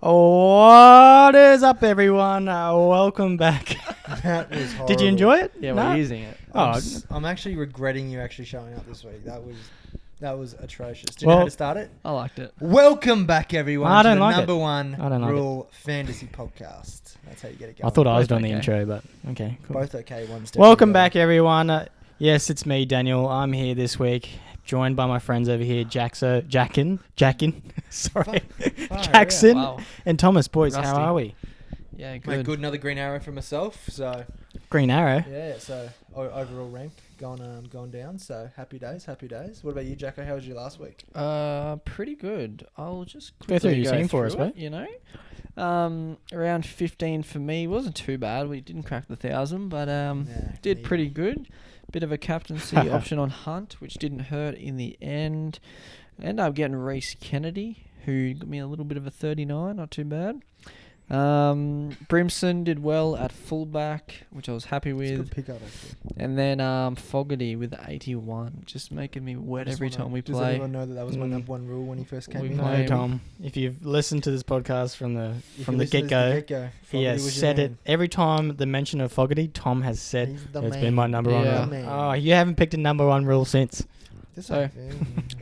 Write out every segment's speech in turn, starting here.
What is up, everyone? Welcome back. That was horrible. Did you enjoy it? Yeah, No? we're using it. I'm actually regretting you actually showing up this week. That was atrocious. Do you know how to start it? I liked it. Welcome back, everyone, I to don't the like it. number one I don't like rule fantasy podcast. That's how you get it going. I thought I was Both doing the okay. intro, but okay, cool. Both okay ones. Welcome back, everyone. Yes, it's me, Daniel. I'm here this week, joined by my friends over here, Jackin, sorry, Jackson, Wow. and Thomas. Boys, Rusty. how are we? Yeah, Mate, good. good. Another green arrow for myself. So Green Arrow. yeah. So overall rank gone down. So happy days. What about you, Jacko? How was your last week? Pretty good. I'll just Go through quickly your team for us, through it, mate. You know, around 15 for me. Wasn't too bad. We didn't crack the 1,000, but did neither. pretty good. Bit of a captaincy option on Hunt, which didn't hurt in the end. Ended up getting Reece Kennedy, who got me a little bit of a 39. Not too bad. Brimson did well at fullback, which I was happy It's a with. good pickup, actually. And then Fogarty with 81, just making me wet every time we Does play. anyone know that was my number one rule when he first came We in? play- No, Tom. If you've listened to this podcast from the If you listen to this get-go, he has said it every time the mention of Fogarty. Tom has said He's the it's man. been my number one Yeah. rule. Man. Oh, you haven't picked a number one rule since. So,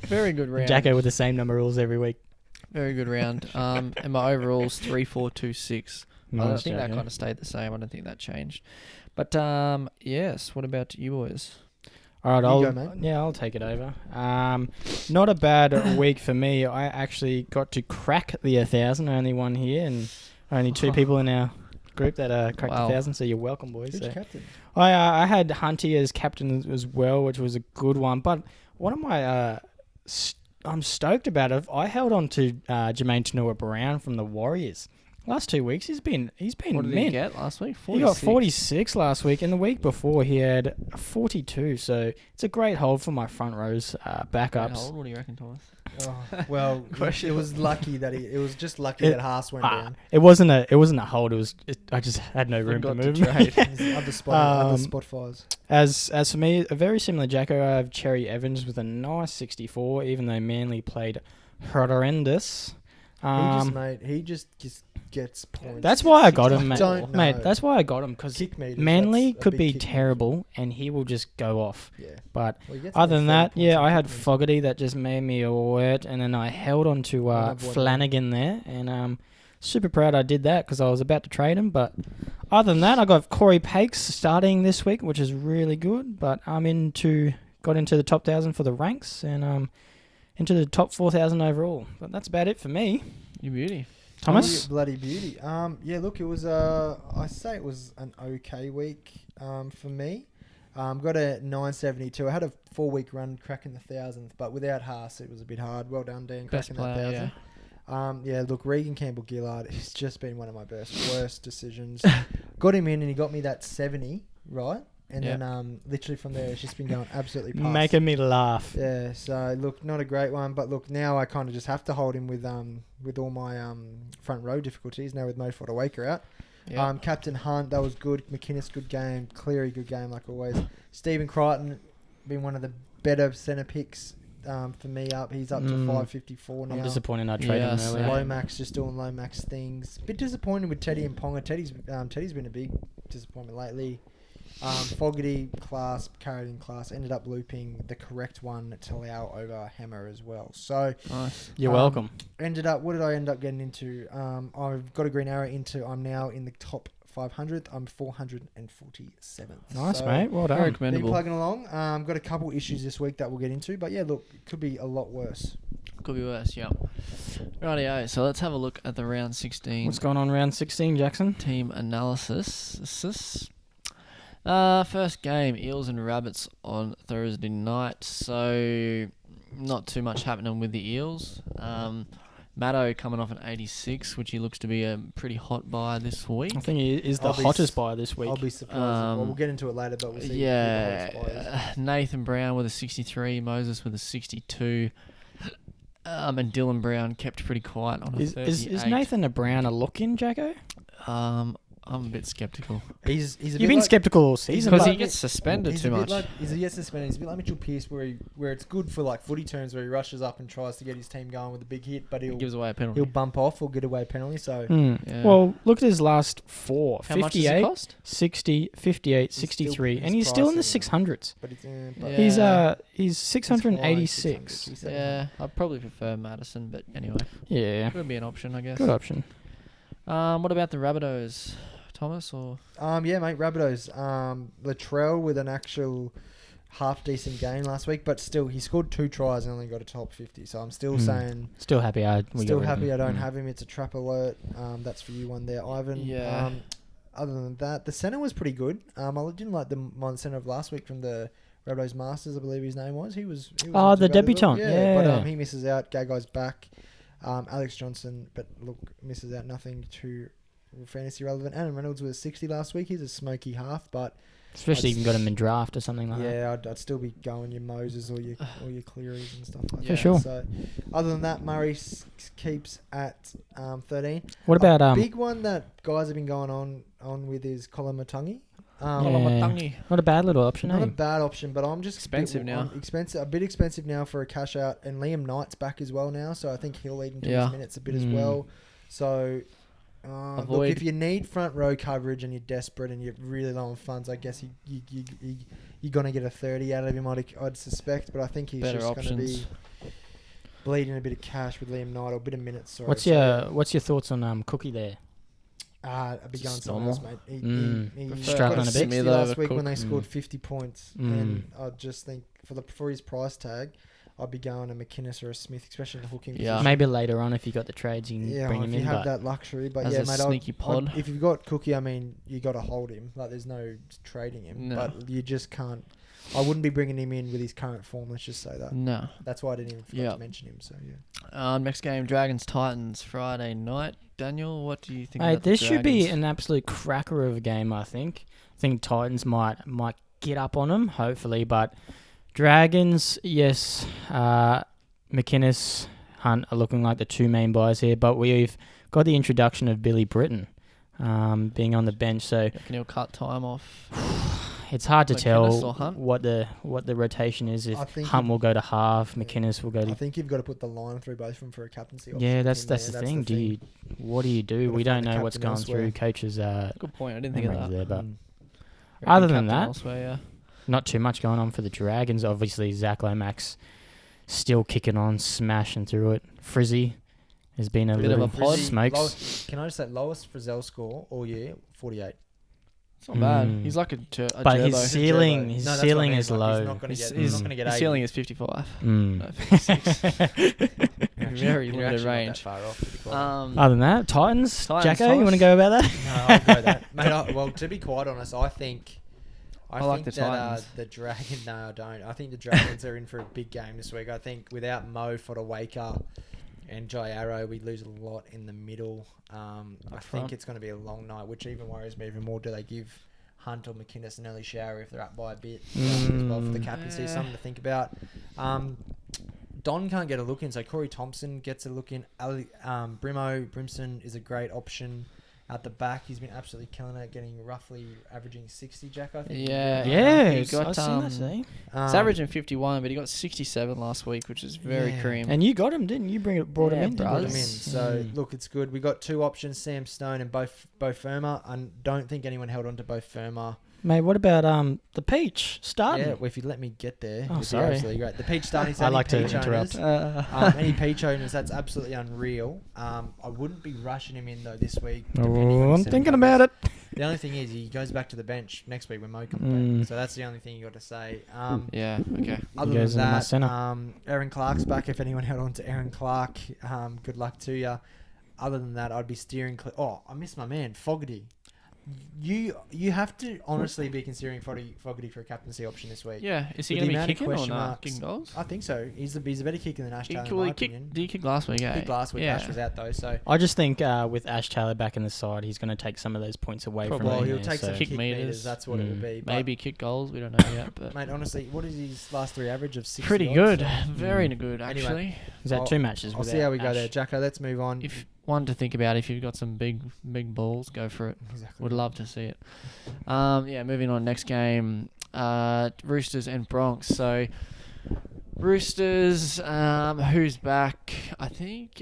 very good round. Jacko with the same number rules every week. Very good round. And my overall's 3-4-2-6. I don't Nice, think that Jacko. kind of stayed the same. I don't think that changed. But yes, what about you boys? All right, You go, mate. I'll take it over. Not a bad week for me. I actually got to crack the 1,000. Only one here, and only two people in our group that cracked Wow. 1,000. So you're welcome, boys. Who's So your captain? I had Hunty as captain as well, which was a good one. But one of my I'm stoked about it. I held on to Jermaine Tanua-Brown from the Warriors. Last 2 weeks, he's been What did he mint. get last week? He got 46 last week, and the week before he had 42. So it's a great hold for my front rows backups. What do you reckon, Thomas? Oh, well, it was lucky that it was just lucky that Haas went down. It wasn't a hold. I just had no room to Forgot to move. trade. His other spot fires. As for me, a very similar Jacko. I have Cherry Evans with a nice 64, even though Manly played horrendous. He just gets points. That's why I got him, mate. Don't know. Mate, that's why I got him, because Kick meters, Manly that's a could big be kick meter. terrible, and he will just go off. Yeah. But Well, he gets other than about that, 30 yeah, points I in had kick meters. Fogarty that just made me wet, and then I held on to Another one. Flanagan there, and super proud I did that because I was about to trade him. But other than that, I got Corey Pakes starting this week, which is really good. But I'm got into the top 1,000 for the ranks, and into the top 4,000 overall. But that's about it for me. You beauty. Thomas? Bloody beauty. Yeah, look, it was I say it was an okay week for me. Got a 972. I had a 4-week run cracking the 1,000th, but without Haas, it was a bit hard. Well done, Dan, Best cracking player, that 1,000. Yeah, look, Regan Campbell-Gillard has just been one of my worst decisions. Got him in, and he got me that 70, right? And Yeah. then literally from there, it's just been going absolutely past. Making me laugh. Yeah, so look, not a great one, but look, now I kind of just have to hold him with all my front row difficulties now with Mo Fodawaker out. Yeah. Captain Hunt, that was good. McInnes, good game. Cleary, good game like always. Stephen Crichton, been one of the better centre picks for me up. He's up to 554 now. I'm disappointed I traded him Yeah, earlier. Lomax just doing Lomax things. Bit disappointed with Teddy and Ponga. Teddy's been a big disappointment lately. Fogarty class, carried in class, ended up looping the correct one to allow over Hammer as well. So Nice. You're welcome. what did I end up getting into? I've got a green arrow I'm now in the top 500th. I'm 447th. Nice, So, mate. Well Very done. Been commendable. plugging along. Got a couple issues this week that we'll get into, but yeah, look, it could be a lot worse. Could be worse, yeah. Rightio, so let's have a look at the round 16 What's going on round 16, Jackson? team analysis. First game, Eels and Rabbits on Thursday night. So not too much happening with the Eels. Matto coming off an 86, which he looks to be a pretty hot buy this week. I think he is the I'll be hottest buyer this week. I'll be surprised. Well, we'll get into it later, but we'll see. who the hottest buy is. Nathan Brown with a 63, Moses with a 62, and Dylan Brown kept pretty quiet on a 38. Is Nathan a Brown a look-in, Jacko? I'm a bit skeptical. He's a You've bit been like, skeptical all season. Because but he gets suspended too much. He gets suspended. He's a bit like Mitchell Pearce, where it's good for like footy terms, where he rushes up and tries to get his team going with a big hit, but He he'll gives away a penalty. he'll bump off or get away penalty. So Yeah. Well, look at his last four. How much does it 58, cost? 60, 58, He's still- 63. he's And he's still in the pricey, 600s. but it's Yeah. He's 686. Yeah, I'd probably prefer Madison, but anyway, Yeah. could be an option, I guess. Good option. What about the Rabbitohs, Thomas? Or Yeah, mate, Rabbitohs. Latrell with an actual half decent game last week, but still he scored 2 tries and only got a top 50. So I'm still saying, Still happy we got rid of I him. don't have him. It's a trap alert. That's for you one there, Ivan. Yeah. Other than that, the centre was pretty good. I didn't like my centre of last week from the Rabbitohs Masters, I believe his name was. He was Oh, not the too bad at all. debutant, yeah. But he misses out. Gagai's back. Alex Johnson, but look, misses out. Nothing too fantasy relevant. Aaron Reynolds was 60 last week. He's a smoky half, but Especially if you got him in draft or something like that. yeah, I'd still be going your Moses or your Clearys and stuff like For that. sure. So, other than that, Murray keeps at 13. What about big one that guys have been going on with is Colin Matangi. Matangi. not a bad little option, Not eh? a bad option, but I'm just Expensive now. A bit expensive now for a cash out, and Liam Knight's back as well now, so I think he'll eat into his minutes a bit as well. So, look, if you need front row coverage and you're desperate and you're really low on funds, I guess you're gonna get a 30 out of him. I'd suspect, but I think he's Better just gonna be options. bleeding a bit of cash with Liam Knight or a bit of minutes. Sorry. What's your thoughts on Cookie there? I'd be going Just someone else, mate. He Prefer Struggling got a bit. 60 Smith last over week when Cook. they scored 50 points, and I just think for his price tag, I'd be going a McInnes or a Smith, especially in the hooking Yeah. position. Maybe later on if you got the trades, you can Yeah, bring if him you in. have But that luxury, but As yeah, a mate. sneaky pod. If you've got Cookie, I mean, you got to hold him. Like, there's no trading him, No. but you just can't. I wouldn't be bringing him in with his current form. Let's just say that. No. That's why I didn't even forget to mention him. So yeah. Next game, Dragons Titans Friday night. Daniel, what do you think? Mate, about the this should be Dragons? an absolute cracker of a game. I think Titans might get up on them, hopefully, but Dragons, yes, McInnes, Hunt are looking like the two main buys here, but we've got the introduction of Billy Britton being on the bench, so Reckon he'll cut time off. it's hard to McInnes tell or Hunt? what the rotation is. If I think Hunt you- will go to half, McInnes will go I to. think you've got to put the line through both of them for a captaincy. option Yeah, with that's him the there. thing. What do you do? Gotta We don't find a know what's captain going elsewhere. through coaches. Good point. I didn't think of memories that. there, but Mm. Reckon other than captain that, elsewhere, yeah. not too much going on for the Dragons. Obviously, Zach Lomax still kicking on, smashing through it. Frizzy has been a Bit of little a pod. smokes. Can I just say lowest Frizzell score all year? 48. It's not bad. Mm. He's like a But Gerbo. his ceiling, No, his that's what I ceiling mean, is like, low. He's not going to His- get. his- He's not going to get His 80. ceiling is 55. Mm. No, 56. Very You're limited actually not range. that far off, to be quite Other than that, Titans. Titans, Jacko, you want to go about that? No, I'll go that. Mate, well, to be quite honest, I think like the that Titans. the Dragon. No, I don't. I think the Dragons are in for a big game this week. I think without Mo Fodawaker and Jai Arrow, we lose a lot in the middle. I think front. it's going to be a long night, which even worries me even more. Do they give Hunt or McInnes an early shower if they're up by a bit as well for the captaincy? Yeah. Something to think about. Don can't get a look in, so Corey Thompson gets a look in. Brimson is a great option at the back. He's been absolutely killing it, getting roughly averaging 60, Jack, I think. Yeah. Yeah, he I've got, seen that. See? He's averaging 51, but he got 67 last week, which is very Yeah. cream. And you got him, didn't you? Brought him Yeah, in, Brought him in. didn't you? So look, it's good. We got two options: Sam Stone and Bo Firma. I don't think anyone held on to Bo Firma. Mate, what about the Peach starting? Yeah, well, if you let me get there, Oh, it'd be sorry. absolutely great. The Peach starting. I like to interrupt. Any Peach owners, that's absolutely unreal. I wouldn't be rushing him in though this week. depending on Oh, his I'm thinking seven about it. The only thing is he goes back to the bench next week when Mo comes Mm. back. So that's the only thing you got to say. Yeah, okay. Other goes than into my that, centre. Aaron Clark's back. If anyone held on to Aaron Clark, good luck to you. Other than that, I'd be steering. I missed my man, Fogarty. You have to honestly be considering Fogarty for a captaincy option this week. Yeah, is he With going the to be amount of kicking or question not? marks. Kicking goals? I think so. He's a better kicker than Ash Taylor, in Well, my he kicked, opinion. did he kick last week, eh? Kicked last week. Yeah. Ash was out though, so I just think with Ash Taylor back in the side, he's going to take some of those points away Probably. from well, him. he'll yeah, take so. some Kick kick meters. meters. That's what it will be. But, Maybe kick goals. We don't know yet, but mate, honestly, what is his last three average of 60? pretty odds? good. So Very good, actually. Anyway, Is that I'll- two matches? I'll without see how we go Ash? there, Jacko. Let's move on. If one to think about. If you've got some big balls, go for it. Exactly. Would love to see it. Moving on. Next game, Roosters and Bronx. So Roosters, who's back? I think,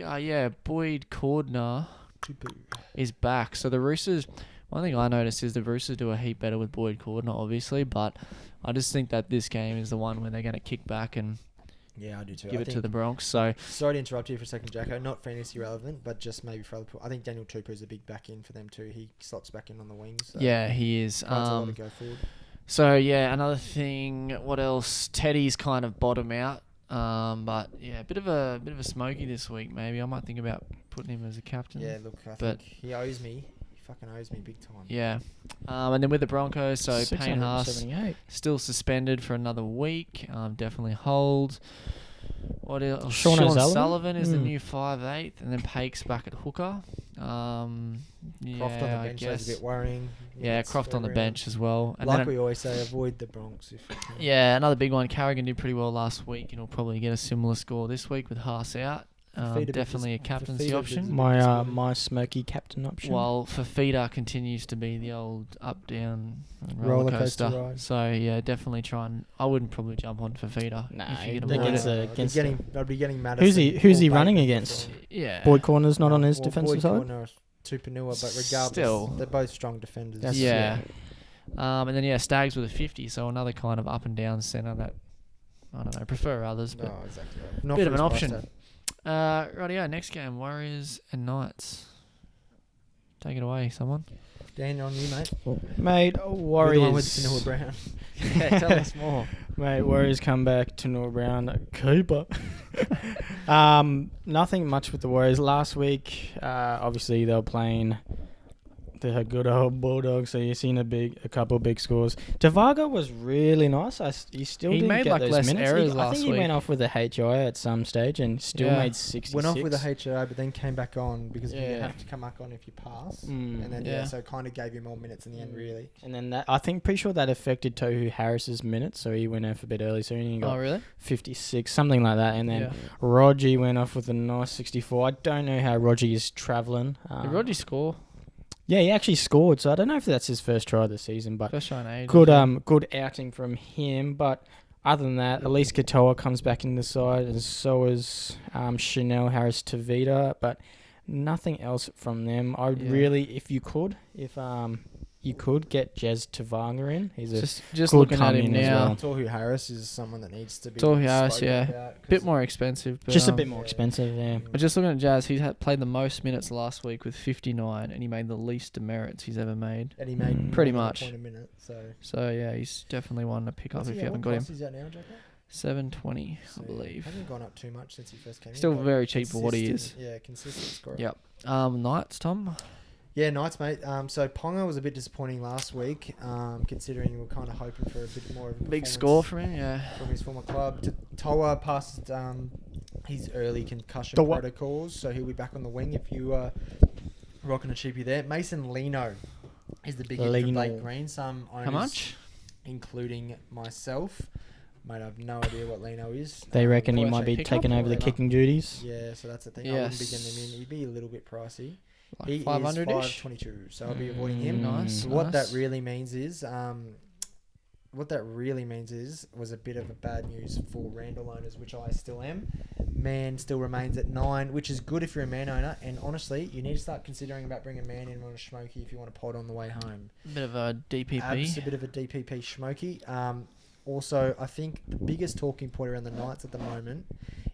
Boyd Cordner Tupu. is back. So the Roosters, one thing I noticed is the Roosters do a heap better with Boyd Cordner, obviously, but I just think that this game is the one where they're going to kick back and Yeah, I do too. give it to the Bronx. So Sorry to interrupt you for a second, Jacko. Not fantasy relevant, but just maybe for other people. I think Daniel Tupu is a big back in for them too. He slots back in on the wings. So yeah, he is. provides a lot of go forward. So yeah, another thing. What else? Teddy's kind of bottom out. But yeah, a bit of a smoky this week. Maybe I might think about putting him as a captain. Yeah, look, I But- think he owes me. He fucking owes me big time. Yeah. And then with the Broncos, so Payne Haas 678. still suspended for another week. Definitely hold. What else? Sean Sean O'Sullivan? Sullivan is the Mm. new 5'8", and then Pake's back at hooker. Croft on the bench is a bit worrying. Yeah, It's Croft on the very bench as well. And Like then we always say, avoid the Bronx if you can. yeah, another big one. Carrigan did pretty well last week, and he'll probably get a similar score this week with Haas out. Fafita Definitely a just- captaincy Fafita option. just- My smoky captain option. While Fafita continues to be the old up down Roller roller coaster coaster. ride. So yeah, definitely try and I wouldn't probably jump on Fafita Nah, if you can he avoid gets it. against I'd be getting mad. Who's he running against? Yeah. Boyd Corner's not on his defensive side. Tupanua, but regardless, Still. they're both strong defenders. That's- Yeah. And then Stags with a 50, so another kind of up and down centre that I don't know, prefer others, but No, exactly right. Not bit for of an his price option. tag. Rightio, next game, Warriors and Knights. Take it away, someone. Dan, on you, mate. Mate, You're the one with Warriors. Tanoa Brown. Yeah, tell us more. Mate, Warriors come back to Noah Brown, keeper. Nothing much with the Warriors. Last week, obviously they were playing the good old Bulldogs, so you've seen a couple of big scores. Tavaga was really nice. He still He didn't made, get like, those less minutes. errors I last think he week. went off with a HI at some stage and still Yeah. made 66. Went off with a HO, but then came back on because you Yeah. have to come back on if you pass. Mm. And then, Yeah. so it kind of gave you more minutes in the end, really. And then that, I think, pretty sure that affected Tohu Harris's minutes, so he went off a bit early, so he Oh, got really? 56, something like that. And then Yeah. Rogie went off with a nice 64. I don't know how Rogie is travelling. Did Rodgers score? Yeah, he actually scored, so I don't know if that's his first try of the season, but First try in age. good outing from him. But other than that, Elise Katoa comes back in the side, and so is Chanel Harris Tavita, but nothing else from them. I would Yeah. really, if you could get Jez Tavanga in. He's a Just good looking at come him in as now. well. Tohu Harris is someone that needs to be Tohu Harris, spoken yeah. about 'cause Bit more expensive. But, just a bit more yeah. expensive, yeah. But just looking at Jazz, he's played the most minutes last week with 59, and he made the least demerits he's ever made. And he made Pretty more than a much. point a minute, so. So yeah, he's definitely one to pick up What's if he you at? haven't What got him. price is he at now, Jacko? 720, So I believe. Hasn't gone up too much since he first came in. Still but very cheap for what he is. consistent- Yeah, consistent scorer. Yep. Knights, Tom. Yeah, Knights, mate. So Ponga was a bit disappointing last week, considering we were kind of hoping for a bit more of a Big performance score from him, yeah. from his former club. Toa passed his early concussion Toa. protocols, so he'll be back on the wing if you rocking a cheapie there. Mason Lino is the big hit for Lino. Blake Green. Some owners, How much? including myself, mate, I have no idea what Lino is. They reckon he Well, might actually be pick taking up over the Lino. kicking duties. Yeah, so that's the thing. I wouldn't be Yes. getting him in. He'd be a little bit pricey. Like He 500-ish? is 522, so I'll be avoiding him. Nice. So what that nice. really means is, was a bit of a bad news for Randall owners, which I still am. Man still remains at 9, which is good if you're a Man owner. And honestly, you need to start considering about bringing Man in on a Schmokey if you want to pod on the way home. Bit of a DPP. Abs a bit of a DPP Schmokey. Also, I think the biggest talking point around the Knights at the moment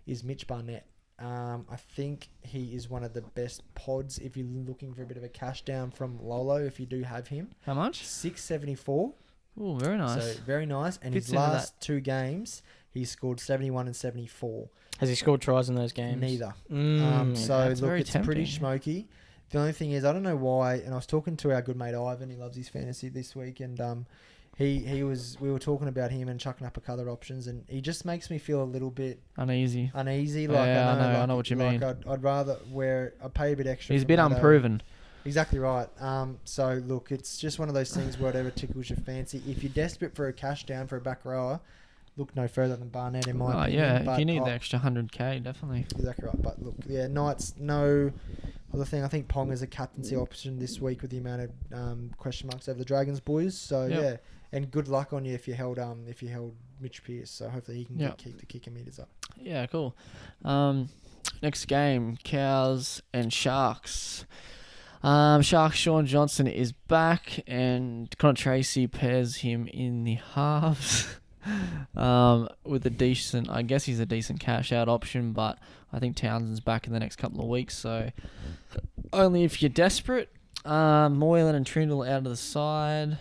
is Mitch Barnett. I think he is one of the best pods if you're looking for a bit of a cash down from Lolo, if you do have him. How much? 674. Oh, very nice. So very nice. And Fits his into last 2 games, he scored 71 and 74. Has he scored tries in those games? Neither. So that's look, very it's pretty tempting. smoky. The only thing is, I don't know why. And I was talking to our good mate Ivan. He loves his fantasy this week, and we were talking about him and chucking up a couple other options, and he just makes me feel a little bit Uneasy. uneasy. Like Yeah, I know what you like mean. I'd rather I pay a bit extra. He's a for bit Mato. unproven. Exactly right. So look, it's just one of those things. Whatever tickles your fancy. If you're desperate for a cash down for a back rower, look no further than Barnett in my Oh opinion. yeah, But if you need the extra 100k, definitely. exactly right. But look, yeah, Knights, no other thing. I think Pong is a captaincy option this week with the amount of question marks over the Dragons boys. So Yep. yeah, and good luck on you if you held Mitch Pearce. So hopefully he can Yep. keep the kicker meters up. Yeah, cool. Next game, Cows and Sharks. Sharks Sean Johnson is back, and Connor Tracy pairs him in the halves. With a decent, I guess he's a decent cash out option, but I think Townsend's back in the next couple of weeks, so only if you're desperate. Moylan and Trindle out of the side,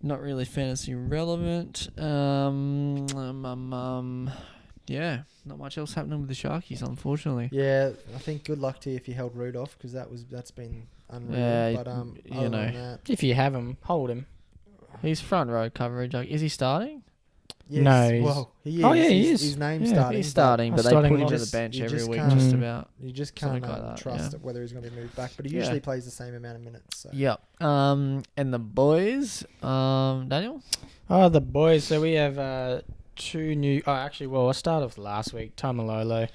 not really fantasy relevant. Yeah, not much else happening with the Sharkies, unfortunately. Yeah, I think good luck to you if you held Rudolph because that's been unreal. Yeah, but you other know. than that, If you have him, hold him. He's front row coverage. Is he starting? yes, No, he's- well, he is. Oh, yeah, he His is. name's Yeah. starting. He's starting, but they starting put him to loss. the bench You every just week, can't- just Mm. about. You just Something can't like that, trust yeah. whether he's going to be moved back, but he Yeah. usually plays the same amount of minutes. So. Yep. And the boys, Daniel? Oh, the boys. So we have two new... Oh, actually, well, I started off last week. Tamalolo.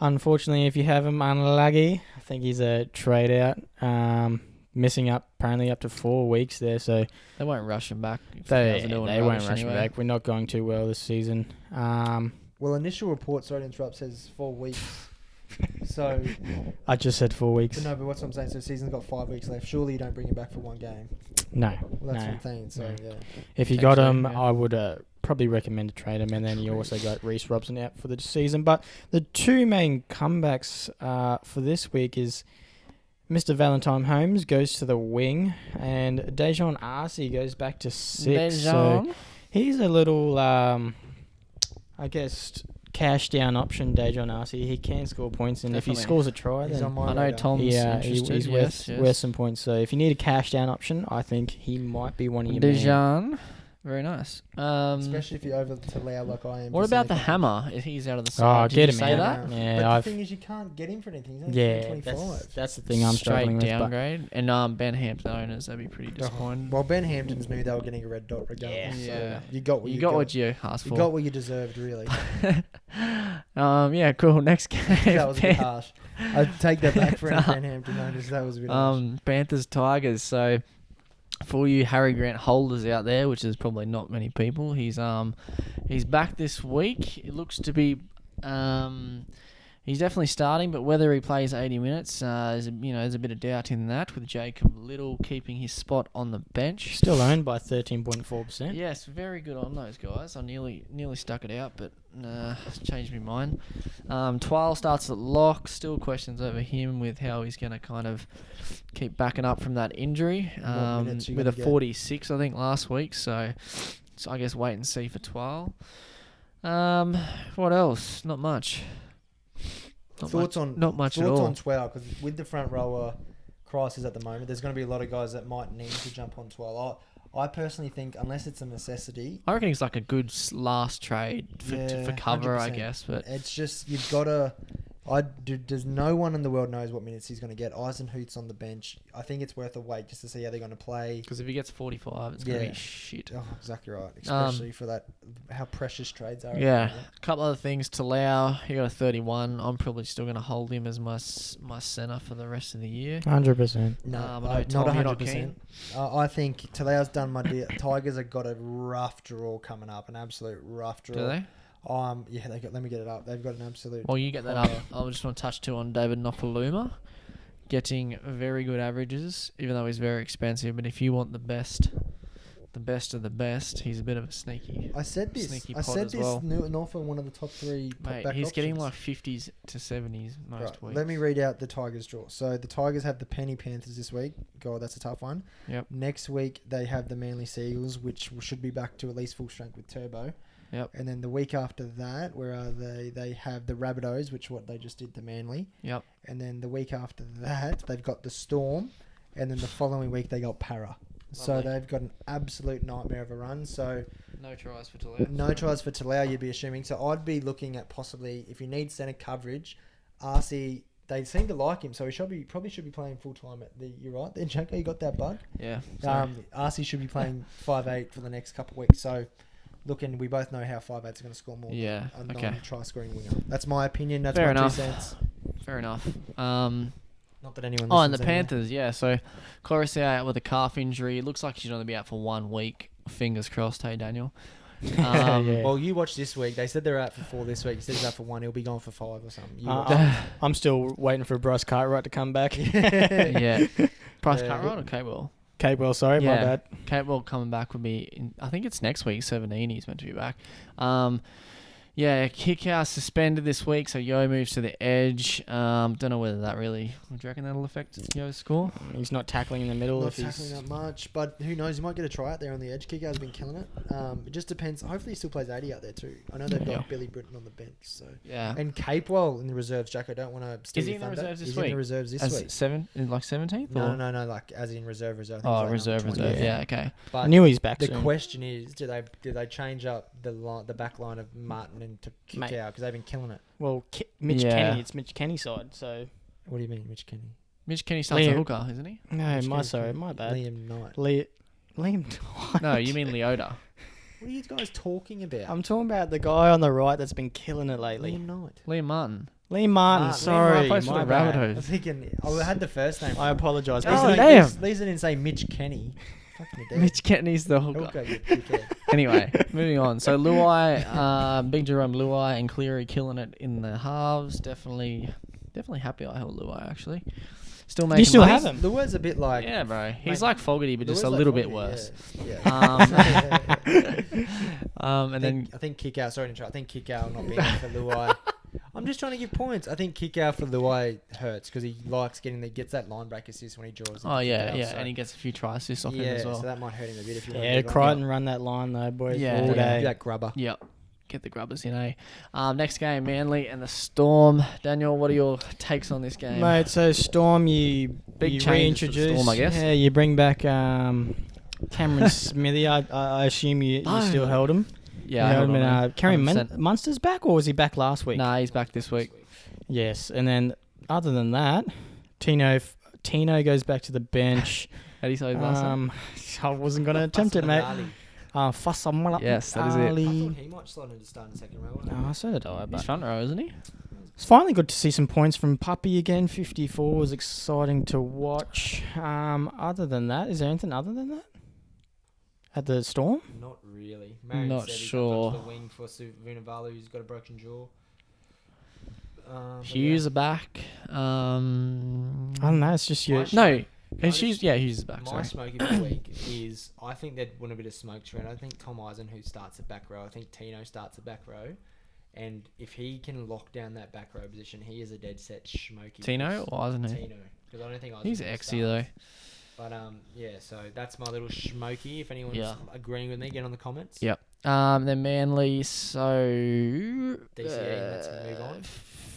Unfortunately, if you have him, unlucky. I think he's a trade out. Missing up apparently up to 4 weeks there. So They won't rush him back. If the they Cows are doing won't rubbish rush him anyway. back. We're not going too well this season. Well, initial report, sorry to interrupt, says 4 weeks. So, I just said 4 weeks. but no, but what's what I'm saying? So, the season's got 5 weeks left. Surely you don't bring him back for one game. No. Well, that's no. what I'm saying. So, No. yeah. If you got him, Potentially, yeah. I would probably recommend to trade him. And then you also got Reece Robson out for the season. But the two main comebacks for this week is Mr. Valentine Holmes goes to the wing, and Dejon Arcee goes back to 6. So Dejan. he's a little, I guess, cash down option, Dejon Arcee. He can score points, and if he Definitely. scores a try, He's then on my I know radar. Tom's interested. he's yes, worth some points. So if you need a cash down option, I think he might be one of your men. Dejan. Very nice. Especially if you're over to Lau like I am. What for about the centre hammer? If he's out of the side, Oh, did get you him say out. that? Yeah, but I've the thing is, you can't get him for anything. He's only yeah, 25. that's the thing I'm struggling Straight with. But downgrade. And Ben Hampton owners, they'd be pretty disappointed. Well, Ben Hamptons knew they were getting a red dot regardless. Yeah. So Yeah. you got what you you got what you asked you for. got what you deserved, really. Yeah, cool. Next game. That was a bit harsh. I'd take that back for any Ben Hampton owners. That was a bit harsh. Panthers Tigers. So for you Harry Grant holders out there, which is probably not many people, he's back this week. It looks to be he's definitely starting, but whether he plays 80 minutes, there's a bit of doubt in that, with Jacob Little keeping his spot on the bench. still owned by 13.4%. Yes, very good on those guys. I nearly stuck it out, but changed my mind. Twile starts at lock. Still questions over him with how he's going to kind of keep backing up from that injury. What minutes you With a gonna get? 46, I think, last week. So I guess wait and see for Twile. What else? Not much. Thoughts on not much at thoughts all. on 12 because with the front rower crisis at the moment, there's going to be a lot of guys that might need to jump on 12. I personally think unless it's a necessity, I reckon it's like a good last trade for Yeah, cover, I 100%. guess. But it's just you've got to. There's no one in the world knows what minutes he's going to get. Eisenhuth's on the bench. I think it's worth a wait just to see how they're going to play. because if he gets 45, it's going to Yeah. be shit. Oh, exactly right. Especially for that, how precious trades are. at the Yeah, moment. a couple other things. Talau, he got a 31. I'm probably still going to hold him as my centre for the rest of the year. 100%. No, I know, not Tom, you're not 100%. I think Talau's done my deal. Tigers have got a rough draw coming up, an absolute rough draw. Do they? Yeah, they got. Let me get it up. They've got an absolute. Well, you get that up. I just want to touch too on David Nopaluma, getting very good averages, even though he's very expensive. But if you want the best of the best, he's a bit of a sneaky. I said this. Sneaky I pod said as this. well. Norfolk, one of the top 3. Mate, back he's getting options. like 50s to 70s most Right, weeks. let me read out the Tigers draw. So the Tigers have the Penny Panthers this week. God, that's a tough one. Yep. Next week they have the Manly Seagulls, which should be back to at least full strength with Turbo. Yep. And then the week after that, where are they? They have the Rabbitohs, which what they just did to Manly. Yep. And then the week after that, they've got the Storm. And then the following week, they got Para. So Lovely. they've got an absolute nightmare of a run. So No tries for Talau. no tries for Talau, you'd be assuming. So I'd be looking at possibly, if you need centre coverage, RC, they seem to like him. So he probably should be playing full time. You're right there, Janko. You got that bug. Yeah. sorry. RC should be playing 5'8" for the next couple of weeks. So Look, and we both know how 5'8's going to score more Yeah, than a okay. non-try scoring winger. That's my opinion. That's Fair my enough. 2 cents. Fair enough. Not that anyone. Oh, and the listens anyway. Panthers, yeah. So, Coruscant out with a calf injury. It looks like he's going to be out for 1 week. Fingers crossed, hey, Daniel. Yeah. Well, you watched this week. They said they're out for 4 this week. He said he's out for 1. He'll be gone for 5 or something. You watched I'm still waiting for Bryce Cartwright to come back. Yeah. Price Yeah. Cartwright or Capewell? Capewell, sorry, my Yeah. bad. Capewell coming back would be, I think it's next week, 17. He's meant to be back. Yeah, Kickout suspended this week, so Yo moves to the edge. Don't know whether that really. Do you reckon that'll affect Yo's score? He's not tackling in the middle. Not if he's tackling that much, but who knows? He might get a try out there on the edge. Kickout's been killing it. It just depends. Hopefully, he still plays 80 out there too. I know they've Yeah. got Billy Britton on the bench. So Yeah. and Capewell in the reserves. Jack, I don't want to steal Is he your in the thunder. reserves this He's week? in the reserves this week. 17th? No, like as in reserve. I think he's Oh, like reserve. number 20. Yeah, okay. But I knew he's back the soon. question is, do they change up the back line of Martin and to Mate. Kickout because they've been killing it? Well, Mitch Yeah. Kenny. It's Mitch Kenny's side. So What do you mean, Mitch Kenny? Mitch Kenny starts Liam. a hooker, isn't he? no, Mitch my Kenny's sorry, from my bad. Liam Knight. Liam. No, you mean Leota. What are you guys talking about? I'm talking about the guy on the right that's been killing it lately. Liam Knight. Liam Martin. Liam Martin. Liam Sorry, Martin plays for my the bad. Rabbitohs. I'm thinking. I had the first name. I apologise. Oh, Lisa didn't- damn. Lisa didn't say Mitch Kenny. Fucking dead. Mitch Kenny's the hooker. Hooker, you dickhead. Anyway, moving on. So Luai, Big Jerome Luai and Cleary killing it in the halves. Definitely happy I held Luai actually. Still making. You still money. have him? The word's a bit like. Yeah, bro. He's Mate, like Fogarty, but the just a word's little like bit Fogarty, worse. Yeah. And then I think kick out. Sorry to interrupt. I think kick out not being there for Luai. I'm just trying to give points. I think kick out for Luai hurts because he likes gets that line break assist when he draws. oh into yeah, kick out, yeah, so- and he gets a few try assists off yeah, him as well. so that might hurt him a bit if you want Yeah, to. Crichton run that line though, boys, Yeah, all yeah. day. That grubber. Yep. Get the grubbers in, eh? Next game, Manly and the Storm. Daniel, what are your takes on this game? Mate, so Storm, you Big you changes for the reintroduce. Storm, I guess. Yeah, you bring back Cameron Smithy. I assume you still held him. Yeah, you I held him. hold on, And, Kerry 100%. Munster's back, or was he back last week? Nah, he's back this week. Yes, and then other than that, Tino goes back to the bench. How do you say his last name? I wasn't going to attempt it, mate. Fasamala Yes, that is it. I Ali. thought he might slot into starting second row. No, so did I. He's But front row, isn't he? it's finally good to see some points from Puppy again. 54 was exciting to watch. Other than that, is there anything other than that at the Storm? Not really. Not sure. The wing for Vunivalu, who's got a broken jaw. Hughes are back. I don't know. It's just your. My No, Hughes is back. My Sorry. smoky for the week is I think they'd want a bit of smoke to it. I think Tom Eisen, who starts at back row, I think Tino starts at back row. And if he can lock down that back row position, he is a dead set smoky. Tino or Eisenhower? Tino. Because I don't think Eisen He's will exy start. though. But yeah, so that's my little smoky. If anyone's Yeah. agreeing with me, get on the comments. Yep. Then Manly, so DCE, let's move on.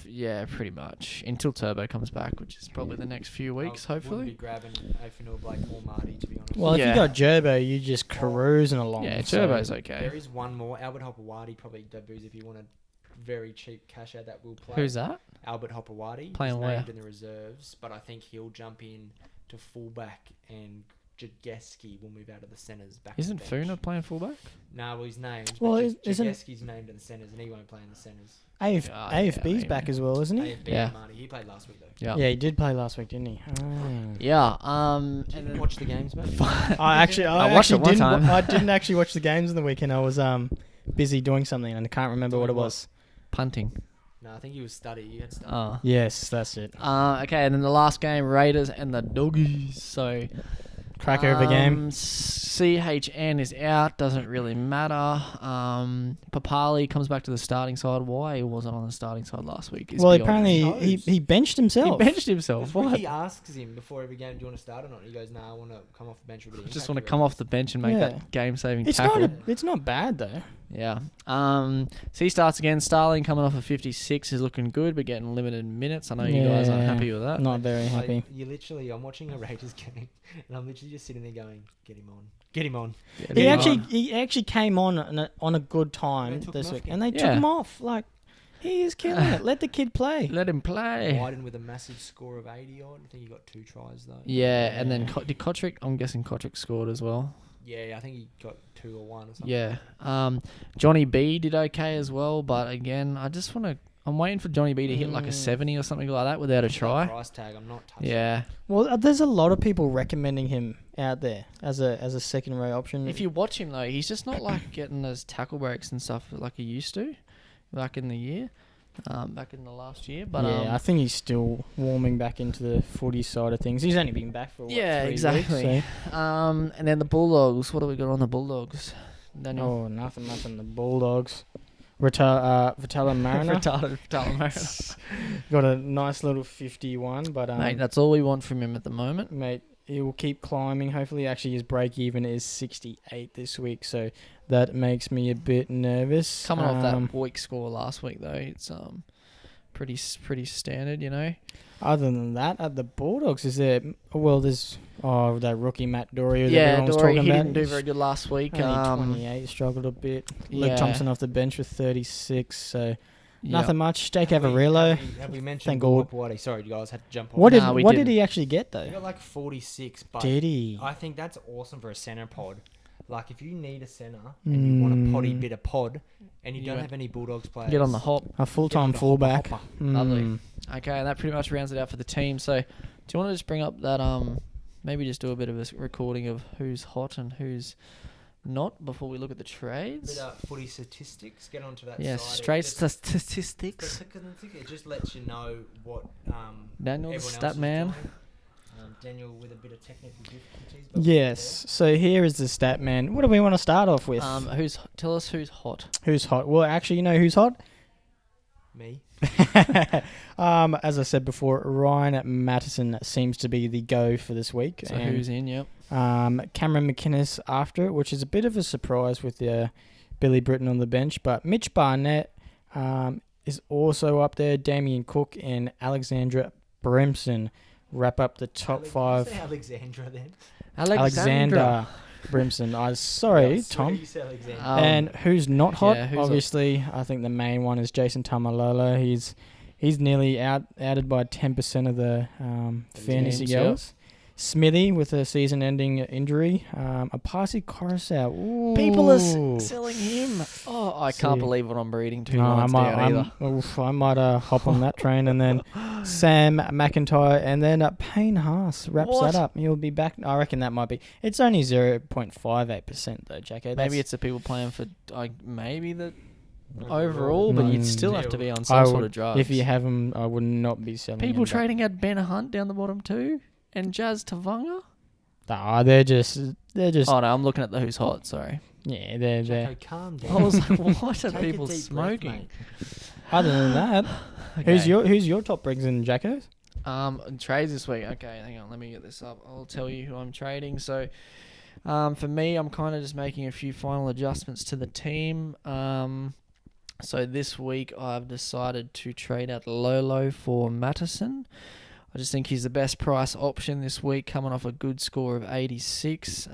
Yeah, pretty much until Turbo comes back, which is probably the next few weeks, I wouldn't be hopefully. grabbing Afinor Blake or Marty, to be honest. Well, if Yeah. you got Gerbo, you just cruising along. Yeah, so- Turbo's There okay. is one more. Albert Hopewadi probably debuts if you want a very cheap cash out that will play. Who's that? Albert Hopewadi. Playing He's where? named in the reserves, but I think he'll jump in to fullback and Jageski will move out of the centres back. Isn't to the bench. Funa playing fullback? No, well, he's named. Well, Well, isn't- Jageski's named in the centres and he won't play in the centres. AFB's yeah, back yeah. as well, isn't he? AFB Yeah. and Marty. He played last week though. Yeah. Yeah, he did play last week, didn't he? Yeah. Did And you then watch the games, mate? I actually watched it one didn't. time. I didn't actually watch the games on the weekend. I was busy doing something and I can't remember what it Doing what? was. punting. No, I think he was study. You had study. Oh. Yes, that's it. Okay, and then the last game, Raiders and the Doggies. So Cracker of a game. CHN is out. Doesn't really matter. Papali comes back to the starting side. Why he wasn't on the starting side last week? Is Well, beyond apparently me. he benched he himself. benched himself. That's What? He asks him before every game, "Do you want to start or not?" He goes, "No, I want to come off the bench for a bit of Just impact want to for come it." off the bench and make Yeah. that game-saving It's tackle. it's not bad though. Yeah. So he starts again. Starling coming off a 56 is looking good, but getting limited minutes. I know you guys aren't Yeah. happy with that. Not very happy. I'm watching a Raiders game, and I'm literally just sitting there going, "Get him on, get him on." He actually came on a good time They took this him off week, again. and they took Yeah. him off. Like he is killing it. Let the kid play. Let him play. Wyden with a massive score of 80 odd. I think he got 2 tries though. Yeah, and then did Kotrick? I'm guessing Kotrick scored as well. Yeah, I think he got 2 or 1 or something. Yeah. Johnny B did okay as well, but again, I'm waiting for Johnny B to hit like a 70 or something like that without a That try. price tag, I'm not touching. Yeah. Well, there's a lot of people recommending him out there as a second row option. If you watch him though, he's just not like getting those tackle breaks and stuff like he used to, back in the last year. But yeah, I think he's still warming back into the footy side of things. He's only been back for what, 3 exactly. weeks, And then the Bulldogs. What do we got on the Bulldogs? Daniel. Oh, nothing. The Bulldogs. Vitala Mariner Retarded Mariner. got a nice little 51, but Mate, that's all we want from him at the moment. mate, he will keep climbing. Hopefully, actually, his break even is 68 this week, so that makes me a bit nervous. Coming off that weak score last week though, it's pretty standard, you know. Other than that, at the Bulldogs, is there? Well, there's that rookie Matt Dory. That Yeah, everyone was Dory, talking he about. didn't do very good last week. Only 28, struggled a bit. Luke yeah. Thompson off the bench with 36, so Yep. nothing much. Jake Have Averillo. we mentioned Thank God. Guapuati? Sorry, you guys had to jump on. What did Nah, we what did didn't. he actually get He though? got like 46, but Did he? I think that's awesome for a centre pod. Like, if you need a centre and you want a potty bit of pod and you You don't went- have any Bulldogs players, Get on the hop. A full-time Get on the hopper, fullback. hopper. Lovely. Mm. Okay, and that pretty much rounds it out for the team. So, do you want to just bring up that maybe just do a bit of a recording of who's hot and who's not before we look at the trades? Bit of footy statistics. Get onto that Yeah, side. straight It just- statistics. It just lets you know what Daniel, the everyone stat else is man. doing. Daniel with a bit of technical difficulties. But Yes. So here is the stat man. What do we want to start off with? Tell us who's hot. Who's hot? Well, actually, you know who's hot? me. As I said before, Ryan Matteson seems to be the go for this week. So and, who's in? Yep. Cameron McInnes after it, which is a bit of a surprise with Billy Britton on the bench. But Mitch Barnett is also up there. Damien Cook and Alexandra Brimson wrap up the top Did you five. say Alexandra then? Alexander Brimson. Sorry, Yeah, Tom. You said Alexandra. And who's not hot? yeah, who's Obviously, I think the main one is Jason Tamalolo. He's nearly outed by 10% of the fantasy teams, yep. goals. Smithy with a season-ending injury. Apasi Coruscant. People are Ooh. selling him. Oh, I See. can't believe what I'm reading 2 No, I lines might, down either. I might hop on that train, and then Sam McIntyre, and then Payne Haas wraps What? that up. He'll be back. I reckon that might be. It's only 0.58% though, Jacko. Maybe it's the people playing for maybe the overall, but you'd still have to be on I some sort would- of drugs. If you have them, I would not be selling. People them, but- trading at Ben Hunt down the bottom too, and Jazz Tavanga. Nah, they're just. Oh no, I'm looking at the who's hot. Sorry, Yeah, they're. Jacko, calm down. I was like, what are Take a people deep breath, smoking? mate. Other than that, Okay. who's your top brings in Jacko's? Trades this week. Okay, hang on, let me get this up. I'll tell you who I'm trading. So, for me, I'm kind of just making a few final adjustments to the team. So this week I've decided to trade out Lolo for Matteson. I just think he's the best price option this week, coming off a good score of 86.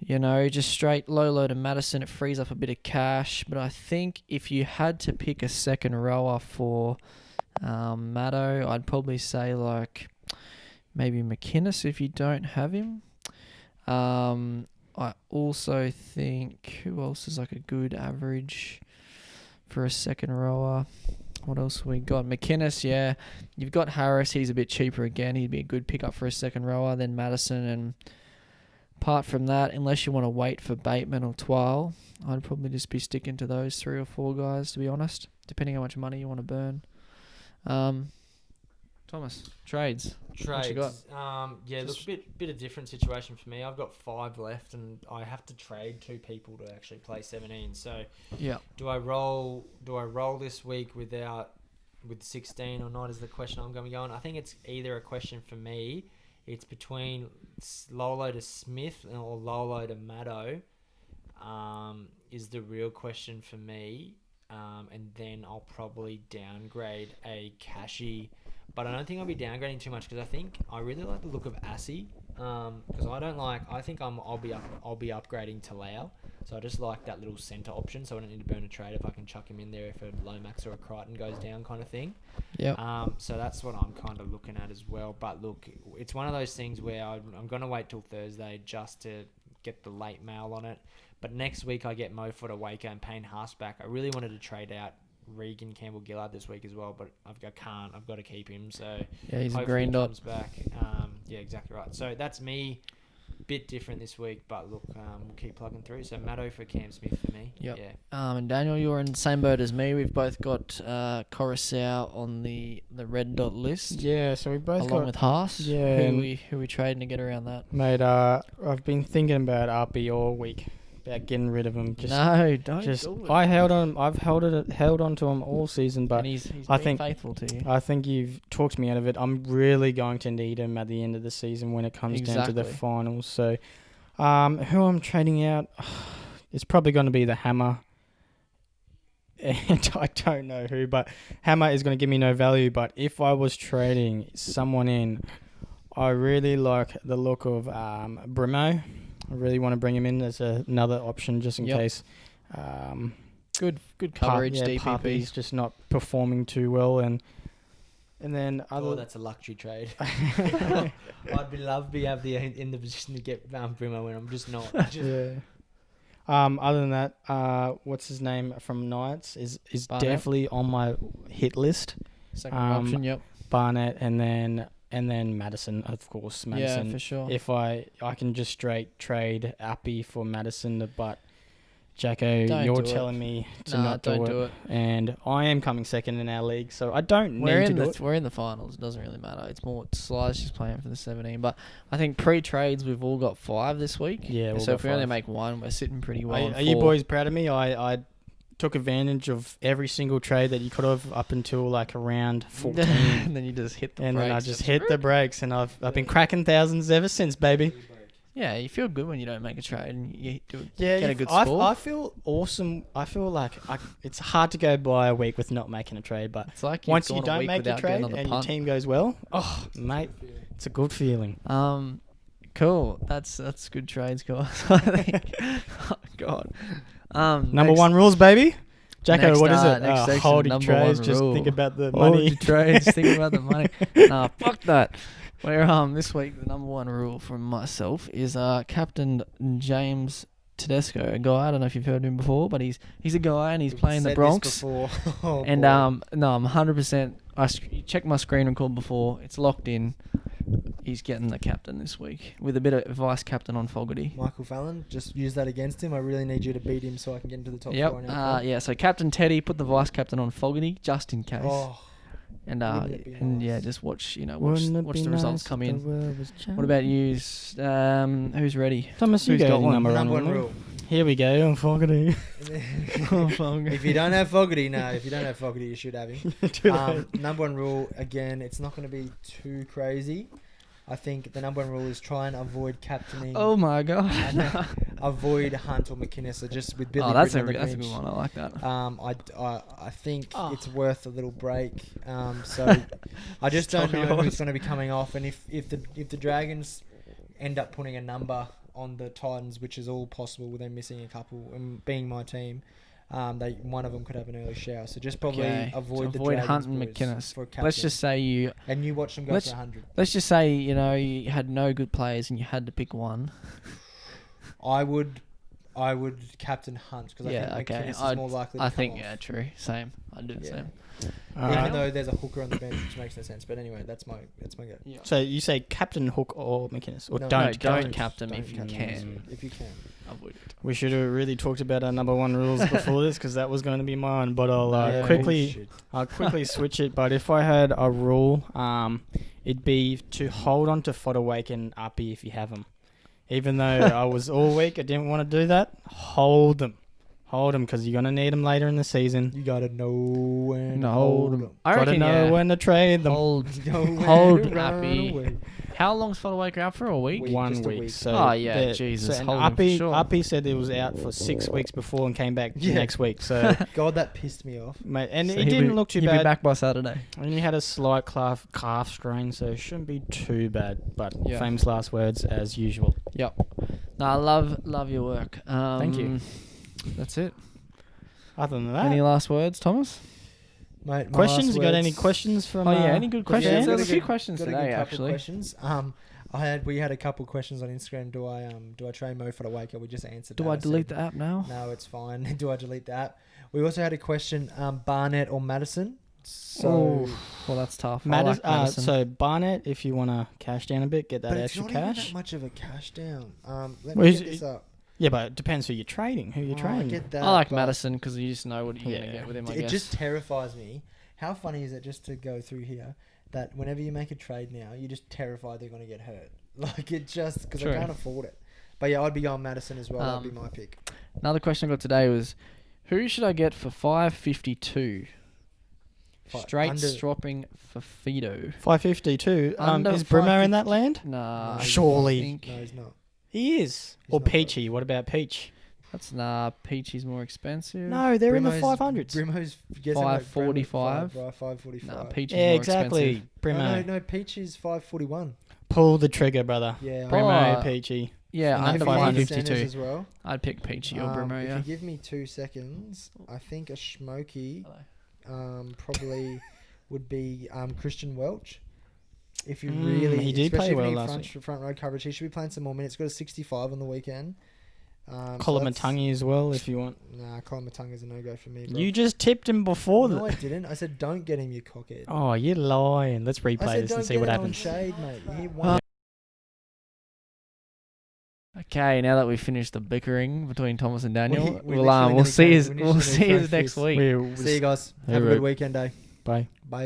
Just straight Lolo to Madison, it frees up a bit of cash. But I think if you had to pick a second rower for Maddo, I'd probably say like maybe McInnes if you don't have him. I also think, who else is like a good average for a second rower? What else we got? McInnes, yeah. You've got Harris, he's a bit cheaper again. He'd be a good pickup for a second rower. Then Madison, and apart from that, unless you want to wait for Bateman or Twile, I'd probably just be sticking to those 3 or 4 guys, to be honest, depending how much money you want to burn. Thomas, trades. What you got? Yeah, look, bit of different situation for me. I've got 5 left, and I have to trade 2 people to actually play 17. So, Yeah. do I roll this week with 16 or not? Is the question I'm going to be going. I think it's either a question for me. It's between Lolo to Smith or Lolo to Maddo. Is the real question for me. And then I'll probably downgrade a Cashy. But I don't think I'll be downgrading too much because I really like the look of Assy. Because I think I'll be upgrading to Lau. So I just like that little centre option, so I don't need to burn a trade if I can chuck him in there if a Lomax or a Crichton goes down kind of thing. Yep. So that's what I'm kind of looking at as well. But look, it's one of those things where I'm going to wait till Thursday just to get the late mail on it. But next week I get Mo Fodawaker and Payne Haas back. I really wanted to trade out Regan Campbell-Gillard this week as well, but I can't. I've got to keep him. So Yeah, he's a hopefully green he dot. comes back. Yeah, exactly right. So that's me. Bit different this week, but look, we'll keep plugging through. So Maddo for Cam Smith for me. Yep. Yeah. And Daniel, you're in the same boat as me. We've both got Coruscant on the red dot list, Yeah, so we both along got... with Haas. Yeah, Who and- we trading to get around that? Mate, I've been thinking about RP all week, about getting rid of him. No, don't Just do it. I held on. I've held on to him all season, but and he's I been think- faithful to you. I think you've talked me out of it. I'm really going to need him at the end of the season when it comes down to the Exactly. finals. So, who I'm trading out, it's probably going to be the Hammer. And I don't know who, but Hammer is going to give me no value. But if I was trading someone in, I really like the look of Brimo. I really want to bring him in as another option just in Yep. case. Good coverage, DPP. Puppy's just not performing too well, and then Oh, other. that's a luxury trade. I'd be have the in the position to get Brimo when I'm just not. Yeah. Other than that, what's his name from Knights is Barnett. definitely on my hit list. Second Um, option, yep. Barnett and then Madison, of course. Madison. Yeah, for sure. If I can just straight trade Appy for Madison, but Jacko, Don't you're do it. telling me to Nah, not don't do it. And I am coming second in our league, so I don't We're need in to do the it. we're in the finals. It doesn't really matter. It's more Sly's just playing for the 17. But I think pre-trades we've all got 5 this week. Yeah, we'll So go if we only 5. make one, we're sitting pretty well. on Are you 4. boys proud of me? I took advantage of every single trade that you could have up until like around 14. And then you just hit the And brakes. then I just hit the brakes, and I've been cracking thousands ever since, baby. Yeah, you feel good when you don't make a trade and you Yeah, get a good score. I feel awesome. I feel like it's hard to go by a week with not making a trade, but It's like you've once you gone a don't week make a without trade getting and on the your punt. team goes well, oh mate, it's a good feeling. Cool. That's good trades, guys. I think. Oh God. Number one rules, baby. Jacko, next, what is it? next section, Hold your number trades. one Just rule. think about the Hold money. your trades. Think about the money. Nah, fuck that. We're this week the number one rule from myself is Captain James Tedesco, a guy. I don't know if you've heard of him before, but he's a guy and he's playing the Bronx. Oh, And boy. no, I'm 100%. I checked my screen record before. It's locked in. He's getting the captain this week with a bit of vice captain on Fogarty. Michael Fallon, just use that against him. I really need you to beat him so I can get into the top Yep. 4 in our club. Yeah. So Captain Teddy put the vice captain on Fogarty just in case. Oh, And wouldn't it be and yeah, nice? just watch Wouldn't it watch be the results nice come if in. the world was What about you? Who's ready? Thomas? You Who's go got to one? number number one one rule. rule. Here we go. I'm Fogarty. If you don't have Fogarty, no. If you don't have Fogarty, you should have him. Too late. Number one rule, again, it's not going to be too crazy. I think the number one rule is try and avoid captaining. Oh my god! and avoid Hunt or McInnes. So just with Billy. Oh, that's a Britton on the that's a bench, good one. I like that. I think Oh. it's worth a little break. So I just don't Tell me know who's yours. going to be coming off, and if the Dragons end up putting a number on the Titans, which is all possible with them missing a couple, and being my team, one of them could have an early shower. So just probably Okay, avoid the avoid Dragons Hunt and boys McInnes. for captain. Let's just say you and you watch them go let's- for 100. let's just say you had no good players and you had to pick one. I would captain Hunt because Yeah, I think okay. McInnes is more likely to I come think off. yeah, true. Same. I'd do the Yeah. same. Even though there's a hooker on the bench, which makes no sense. But anyway, that's my go. Yeah. So you say Captain Hook or McInnes, or No, don't don't captain? captain Don't if you captain. can. If you can. Avoid it. We should have really talked about our number one rules before this, because that was going to be mine. But I'll Yeah, quickly bullshit. switch it. But if I had a rule, it'd be to hold on to Fodderwake and Uppy if you have them. Even though I was all week, I didn't want to do that. Hold them, because you're gonna need them later in the season. You gotta know when to Hold hold 'em. them. I Gotta reckon know yeah. when to trade them. Hold Hold hold Appy. How long's Fodawaker out for? A week? Week. One just a week. week. So Oh, yeah, they're- Jesus, and hold him for Uppy, sure. Uppy said he was out for 6 weeks before and came back Yeah. next week. So, God, that pissed me off. mate, and So it he'll didn't be- look too he'll bad. be back by Saturday. And he had a slight calf strain, so it shouldn't be too bad. But Yeah. famous last words as usual. Yep. No, I love your work. Thank you. That's it. Other than that, Any last words, Thomas? Mate, my questions? last You got any words- questions from? Oh yeah, any good questions? fans? There's a got few good- questions got a good today, couple actually. Questions. We had a couple questions on Instagram. Do I train Mo for the Waker? We just answered. Do that. I delete said, the app now? No, it's fine. Do I delete the app? We also had a question. Barnett or Madison? So, Ooh. Well, that's tough. I Madison, like Madison. so Barnett, if you want to cash down a bit, get that but extra it's not even cash. that much of a cash down. Let Well, me is get it- this up. Yeah, but it depends who you're trading. Who you're I trading. get that. I like but Madison because you just know what you're Yeah. gonna get with him. I It guess. just terrifies me. How funny is it, just to go through here, that whenever you make a trade now, you're just terrified they're going to get hurt. Like, it just, because I True. can't afford it. But yeah, I'd be going Madison as well. That'd be my pick. Another question I got today was, who should I get for 552? Straight Under- stropping for Fido. 552. Under Is Brimo in 550. that land? Nah, No, I surely. think No, he's not. He is. He's Or not, Peachy. What about Peach? that's Peachy's more expensive. No, they're in the Brimo's- 500s. Brimo's guessing like 545. 545. Nah, Peachy's Yeah, more exactly. expensive. Brimo. No, Peach is 541. Pull the trigger, brother. Yeah, Brimo, Oh, Peachy. Yeah, Under under Maybe 552. Sanders as well. I'd pick Peachy or Brimo. If Yeah. you give me 2 seconds, I think a smoky Hello. probably would be Christian Welch. If you Mm, really, he did especially play if you well need last front row coverage, he should be playing some more minutes. Got a 65 on the weekend. Colomatungi as well, if you want. Nah, Colomatunga's a no-go for me, bro. You just tipped him before No, I that. didn't. I said don't get him, you cockhead. Oh, you're lying. Let's I replay said this don't and see get what him happens. on shade, mate. You hit one. Okay, now that we've finished the bickering between Thomas and Daniel, We we'll literally we'll need see to- his we we'll literally see need to his next throw week. We'll See you guys. Hey, Have a Rick. good weekend day. Bye. Bye.